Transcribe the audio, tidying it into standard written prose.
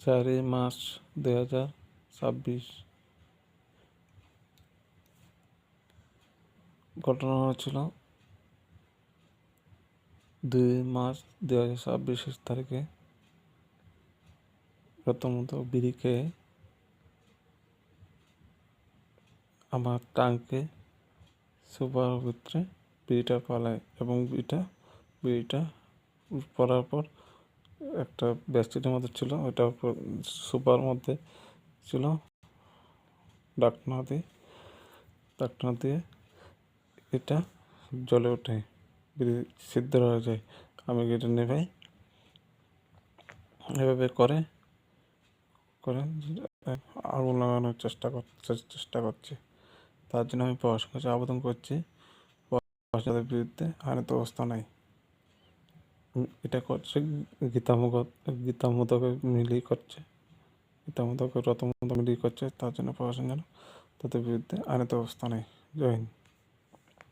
4 March 2026 ঘটনা হয়েছিল 2 March 2026 তারিখে। প্রথমত বিড়ি খেয়ে আমার টাঙ্কে সুপার ভিতরে বিড়িটা পালায় এবং বিড়িটা পড়ার পর একটা বেডশিটের মধ্যে ছিল, ওইটা সুপার মধ্যে ছিল। ডাকনা দিয়ে এটা জ্বলে ওঠে, বিড়ি সিদ্ধ হয়ে যায়। আমি এটা নেভাই, এভাবে করে আগুন লাগানোর চেষ্টা করছি। তার জন্য আমি প্রশাসনের কাছে আবেদন করছি, প্রশাসনের বিরুদ্ধে আইনত ব্যবস্থা নেই। এটা করছে গীতামোদকে মিলিয়ে করছে, রতমত মিলিয়ে করছে। তার জন্য প্রশাসন যেন তাদের বিরুদ্ধে আইনত ব্যবস্থা নেই। জয় হিন্দ।